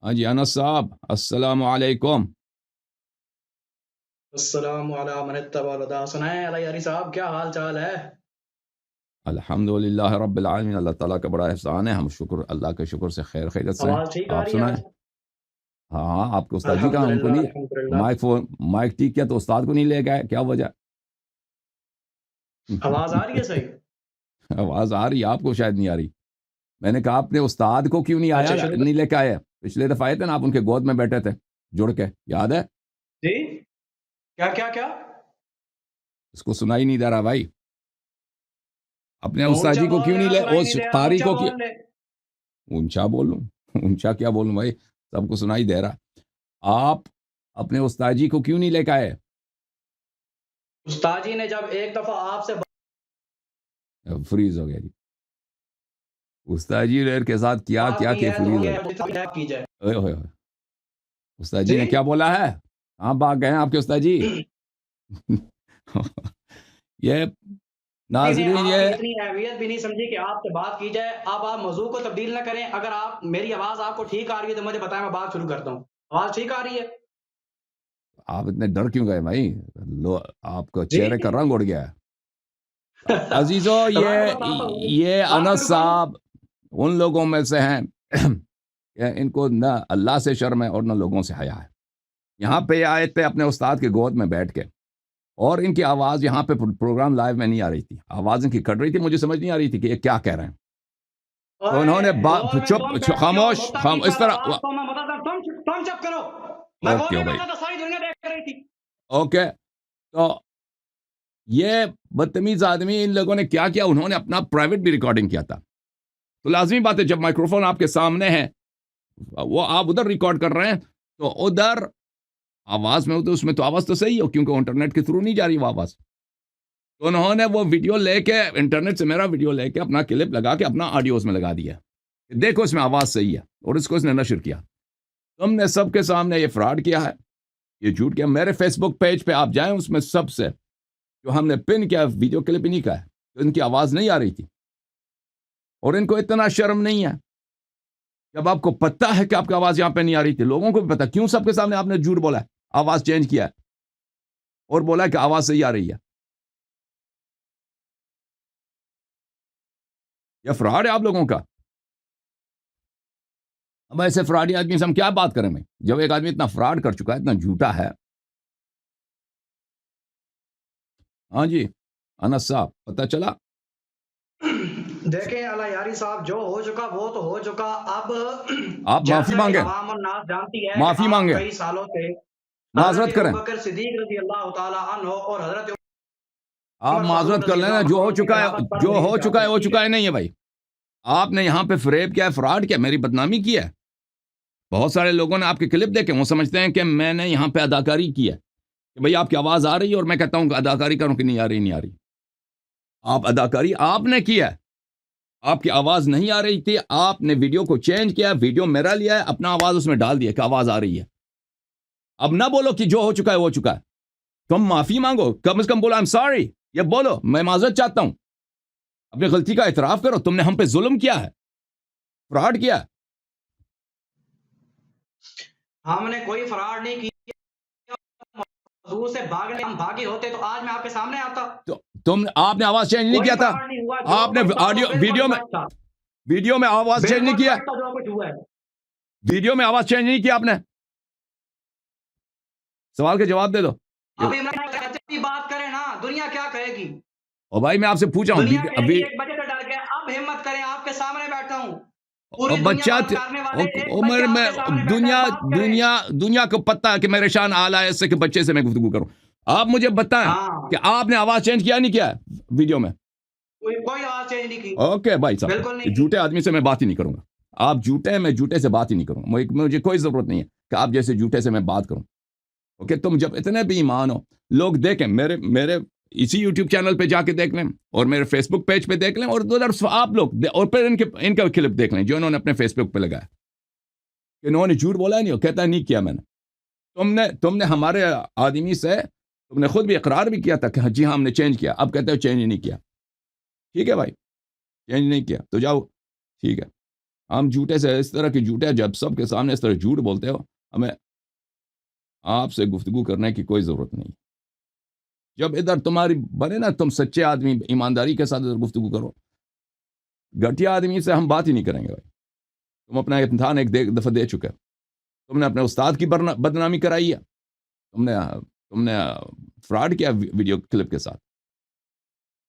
ہاں جی انس صاحب السلام علیکم. السلام علی من اتبع الہدی. سنائیں علی یاری صاحب کیا حال چال ہے؟ الحمد للہ رب العالمین. اللہ تعالیٰ کا بڑا احسان ہے. ہم شکر اللہ کے شکر سے خیر خیریت سے ہیں. آواز ٹھیک آ آپ رہی ہے سنائیں. آج؟ ہاں ہاں آپ کے استاد جی کہاں؟ ان کو الحمدللہ نہیں الحمدللہ. مائک ٹھیک کیا تو استاد کو نہیں لے گئے؟ کیا وجہ؟ آواز آ رہی ہے صحیح؟ آواز آ رہی ہے، آپ کو شاید نہیں آ رہی. میں نے کہا اپنے استاد کو کیوں نہیں آیا، اچھا شروع نہیں لے کے آئے؟ پچھلے دفعہ آئے تھے نا آپ، ان کے گود میں بیٹھے تھے جڑ کے، یاد ہے؟ جی کیا کیا کیا؟ اس کو سنائی نہیں دے رہا بھائی. اپنے استاد اونچا جی کو بول کیوں نہیں لینا، لے، سنائی اس نہیں دے رہا قاری اونچا کو بول لے. اونچا بولوں؟ اونچا کیا بولوں بھائی، سب کو سنائی دے رہا. آپ اپنے استاد جی کو کیوں نہیں لے کے آئے؟ استاد جی نے جب ایک دفعہ آپ سے فریز ہو گیا جی. استاد جی نے کے ساتھ کیا بات کیا کی کہ ہے تو فریز ہو کیا کی جائے؟ اوئے ہوئے ہوئے. استاد جی جی نے کیا بولا ہے؟ کہاں بھاگ گئے ہیں آپ کے استاد جی؟ یہ نے ناظرین، آپ کی یہ اتنی اہمیت بھی نہیں سمجھی کہ آپ سے بات کی جائے. اب آپ موضوع کو تبدیل نہ کریں. اگر آپ میری آواز آپ کو ٹھیک آ رہی ہے تو مجھے بتائیں، میں بات شروع کرتا ہوں. آواز ٹھیک آ رہی ہے؟ آپ اتنے ڈر کیوں گئے بھائی؟ آپ کا جی چہرے کا رنگ اڑ گیا ہے. عزیزو، ظاہر بات آپ یہ بات انس شروع کروں. صاحب ان لوگوں میں سے ہیں کہ ان کو نہ اللہ سے شرم ہے اور نہ لوگوں سے حیا ہے. یہاں پہ آئے تھے اپنے استاد کے گود میں بیٹھ کے، اور ان کی آواز یہاں پہ پروگرام لائیو میں نہیں آ رہی تھی. آواز ان کی کٹ رہی تھی، مجھے سمجھ نہیں آ رہی تھی کہ یہ کیا کہہ رہے ہیں. تو انہوں نے گول میں تم بیٹھتے ہو، خاموش مدعا کی اس سارا طرح. بات کو میں بتاتا ہوں. تم چپ کرو. میں گول اوکے میں بھائی، بیٹھا تھا، ساری دنیا دیکھ رہی تھی. اوکے. تو یہ بدتمیز آدمی، ان لوگوں نے کیا کیا، انہوں نے اپنا پرائیویٹ بھی ریکارڈنگ کیا تھا. تو لازمی بات ہے جب مائکروفون آپ کے سامنے ہے، وہ آپ ادھر ریکارڈ کر رہے ہیں تو ادھر آواز میں ہوتی، اس میں تو آواز تو صحیح ہو، کیونکہ انٹرنیٹ کے تھرو نہیں جا رہی وہ آواز. تو انہوں نے وہ ویڈیو لے کے انٹرنیٹ سے میرا ویڈیو لے کے اپنا کلپ لگا کے اپنا آڈیو اس میں لگا دیا. دیکھو اس میں آواز صحیح ہے، اور اس کو اس نے نشر کیا. تم نے سب کے سامنے یہ فراڈ کیا ہے، یہ جھوٹ کیا. میرے فیس بک پیج پہ آپ جائیں، اس میں سب سے جو ہم نے پن کیا ویڈیو کلپ نہیں کا ہے، تو ان کی آواز نہیں آ رہی تھی. اور ان کو اتنا شرم نہیں ہے جب آپ کو پتہ ہے کہ آپ کی آواز یہاں پہ نہیں آ رہی تھی. لوگوں کو بھی پتا کیوں سب کے سامنے آپ نے جھوٹ بولا ہے، آواز چینج کیا ہے اور بولا ہے کہ آواز صحیح آ رہی ہے. یہ فراڈ ہے آپ لوگوں کا. اب ایسے فراڈی آدمی سے ہم کیا بات کریں میں، جب ایک آدمی اتنا فراڈ کر چکا ہے، اتنا جھوٹا ہے. ہاں جی انس صاحب، پتہ چلا؟ دیکھیں اللہ یاری صاحب، جو ہو چکا وہ تو ہو چکا. اب آپ معافی جیسا کہ مانگیں، عوام الناس جانتی ہے کہ معافی آپ مانگیں، کئی سالوں سے حضرت معذرت کریں. ابوبکر صدیق رضی اللہ تعالیٰ عنہ اور حضرت آپ عمر فاروق معذرت کر رضی لینا، اللہ جو ہو عنہ کی چکا ہے، خلافت پر جو نہیں ہو چکا ہے چاہتے. وہ ٹھیک ہے؟ چکا ہے. نہیں ہے بھائی، آپ نے یہاں پہ فریب کیا ہے، فراڈ کیا، میری بدنامی کی ہے. بہت سارے لوگوں نے آپ کے کلپ دیکھے، وہ سمجھتے ہیں کہ میں نے یہاں پہ اداکاری کی ہے، کہ بھئی آپ کی آواز آ رہی ہے اور میں کہتا ہوں کہ اداکاری کروں کہ نہیں آ رہی، نہیں آ رہی. آپ اداکاری آپ نے کی ہے. آپ کی آواز نہیں آ رہی تھی، آپ نے ویڈیو کو چینج کیا، ویڈیو میرا لیا ہے، اپنا آواز اس میں ڈال دیا کہ آواز آ رہی ہے. اب نہ بولو کہ جو ہو چکا ہے وہ چکا ہے. تم معافی مانگو، کم از کم بولو I'm sorry. یہ بولو میں معذرت چاہتا ہوں، اپنی غلطی کا اعتراف کرو. تم نے ہم پہ ظلم کیا ہے، فراڈ کیا ہے. ہم نے کوئی فراڈ نہیں کیا. حضور سے بھاگنے ہم بھاگے ہوتے تو آج میں آپ کے سامنے آتا. تو آپ نے آواز چینج نہیں کوئی کیا تھا، فراڈ نہیں ہوا. جو آپ نے کچھ تھا وہ آڈیو بالکل سچ تھا. ویڈیو میں آواز چینج نہیں بالکل کیا، سچ تھا جو کچھ ہوا ہے. ویڈیو میں آواز چینج نہیں کیا آپ نے. سوال کا جواب دے دو. اب عمران کی بات کریں نا، دنیا کیا کہے گی؟ اور بھائی میں آپ سے پوچھا ہوں، دنیا کہے گی ایک بچے سے ڈر گیا. اب ہمت کریں، آپ کے سامنے بیٹھا ہوں. پوری دنیا بچہ پر مارنے والے ایک عمر بچہ آپ میں کے سامنے بیٹھا ہے. بات کریں. دنیا کو پتہ ہے کہ میرے شان اعلیٰ ہے اس سے کہ بچے سے میں گفتگو کروں. آپ مجھے بتائیں ہاں، کہ آپ نے آواز چینج کیا نہیں کیا ویڈیو میں. کوئی آواز چینج نہیں کی. اوکے بھائی صاحب، بالکل نہیں کی. جھوٹے آدمی سے میں بات ہی نہیں کروں گا. آپ جھوٹے ہیں، میں جھوٹے سے بات ہی نہیں کروں گا. مجھے کوئی ضرورت نہیں ہے کہ آپ جیسے جھوٹے سے میں بات کروں. اوکے، تم جب اتنے بھی ایمان ہو، لوگ دیکھیں میرے اسی یوٹیوب چینل پہ جا کے دیکھ لیں، اور میرے فیس بک پیج پہ دیکھ لیں، اور ادھر آپ لوگ اور پھر ان کا کلپ دیکھ لیں جو انہوں نے اپنے فیس بک پہ لگایا کہ انہوں نے جھوٹ بولا نہیں. کہتا ہے نہیں کیا میں نے. تم نے ہمارے آدمی سے، تم نے خود بھی اقرار بھی کیا تھا کہ جی ہاں ہم نے چینج کیا. اب کہتے ہو چینج نہیں کیا. ٹھیک ہے بھائی، چینج نہیں کیا تو جاؤ. ٹھیک ہے، ہم جھوٹے سے اس طرح کے جھوٹے جب سب کے سامنے اس طرح جھوٹ بولتے ہو ہمیں آپ سے گفتگو کرنے کی کوئی ضرورت نہیں. جب ادھر تمہاری بنے نا تم سچے آدمی ایمانداری کے ساتھ ادھر گفتگو کرو. گھٹیا آدمی سے ہم بات ہی نہیں کریں گے بھائی. تم اپنا امتحان ایک دفعہ دے چکے. تم نے اپنے استاد کی بدنامی کرائی ہے. تم نے فراڈ کیا ویڈیو کلپ کے ساتھ.